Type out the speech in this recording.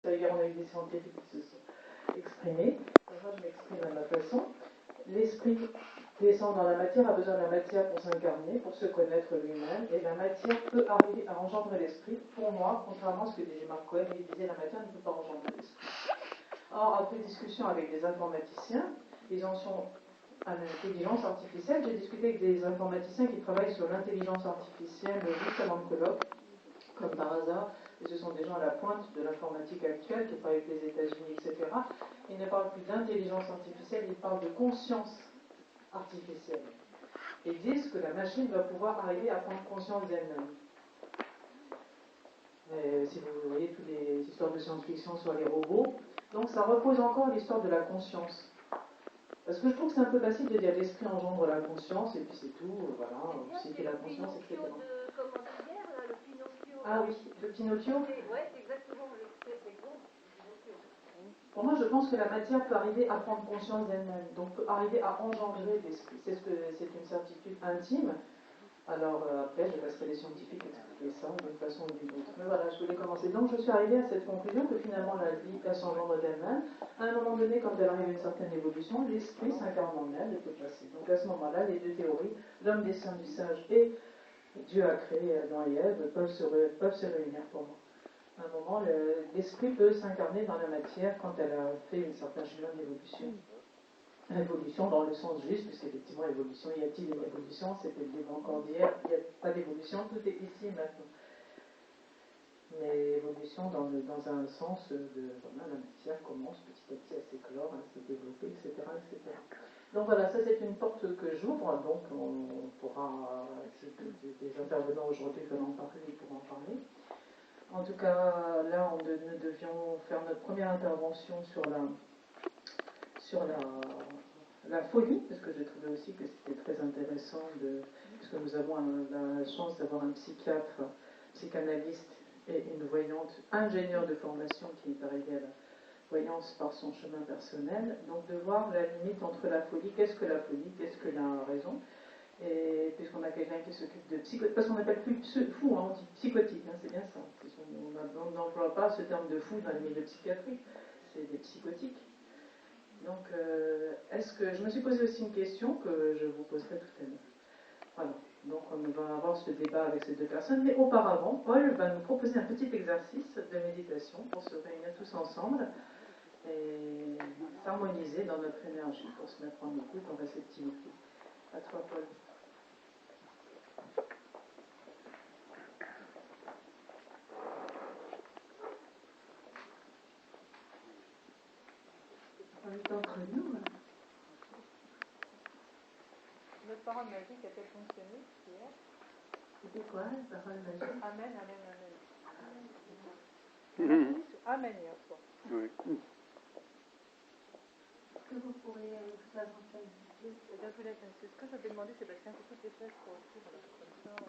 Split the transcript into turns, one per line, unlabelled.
Hier, on a eu des scientifiques qui se sont exprimés. Moi, je m'exprime à ma façon. L'esprit descend dans la matière, a besoin de la matière pour s'incarner, pour se connaître lui-même, et la matière peut arriver à engendrer l'esprit. Pour moi, contrairement à ce que disait Marc Cohen, il disait la matière ne peut pas engendrer l'esprit. Or, après discussion avec des informaticiens, ils en sont à l'intelligence artificielle. J'ai discuté avec des informaticiens qui travaillent sur l'intelligence artificielle juste avant le colloque, comme par hasard, et ce sont des gens à la pointe de l'informatique actuelle qui travaillent avec les États-Unis, etc. Ils ne parlent plus d'intelligence artificielle, ils parlent de conscience artificielle. Ils disent que la machine va pouvoir arriver à prendre conscience d'elle-même. Si vous voyez toutes les histoires de science-fiction sur les robots, donc ça repose encore l'histoire de la conscience. Parce que je trouve que c'est un peu facile de dire l'esprit engendre la conscience et puis c'est tout, voilà, c'est la conscience, etc. Ah oui, le Pinocchio.
Oui, c'est exactement l'exemple.
Pour moi, je pense que la matière peut arriver à prendre conscience d'elle-même, donc peut arriver à engendrer l'esprit. C'est une certitude intime. Alors après, je laisserai les scientifiques expliquer ça d'une façon ou d'une autre. Mais voilà, je voulais commencer. Donc je suis arrivée à cette conclusion que finalement la vie, elle s'engendre d'elle-même. À un moment donné, quand elle arrive à une certaine évolution, l'esprit s'incarne en elle et peut passer. Donc à ce moment-là, les deux théories, l'homme des seins du singe et Dieu a créé Adam et Ève, peuvent se réunir pour moi. À un moment, l'esprit peut s'incarner dans la matière quand elle a fait une certaine chemin d'évolution. L'évolution dans le sens juste, puisqu'effectivement, évolution, y a-t-il une évolution? C'était le débat encore d'hier, il n'y a pas d'évolution, tout est ici maintenant. Mais évolution dans un sens de, voilà, la matière commence petit à petit à s'éclore, à se développer, etc., etc. Donc voilà, ça c'est une porte que j'ouvre, donc on pourra, si des intervenants aujourd'hui veulent en parler, ils pourront en parler. En tout cas, là, nous devions faire notre première intervention sur la folie, parce que j'ai trouvé aussi que c'était très intéressant, parce que nous avons la chance d'avoir un psychiatre, psychanalyste et une voyante, ingénieure de formation qui est arrivée à la voyance par son chemin personnel, donc de voir la limite entre la folie, qu'est-ce que la folie, qu'est-ce que la raison, et puisqu'on a quelqu'un qui s'occupe de psychotique, parce qu'on n'appelle plus fou, hein, on dit psychotique, hein, c'est bien ça, on n'emploie pas ce terme de fou dans le milieu psychiatrique, c'est des psychotiques. Donc, est-ce que je me suis posé aussi une question que je vous poserai tout à l'heure. Voilà. Donc, on va avoir ce débat avec ces deux personnes. Mais auparavant, Paul va nous proposer un petit exercice de méditation pour se réunir tous ensemble et s'harmoniser dans notre énergie pour se mettre en écoute, en réceptivité. À toi, Paul.
On est entre nous.
Notre parole magique a-t-elle fonctionné hier?
C'était quoi, la parole magique?
Amen, amen, amen. Amen hier soir.
Oui.
Est-ce que vous pourriez tout davantage dire?
C'est ce que j'avais demandé, Sébastien, c'est toutes les chaises pour autour, comme ça.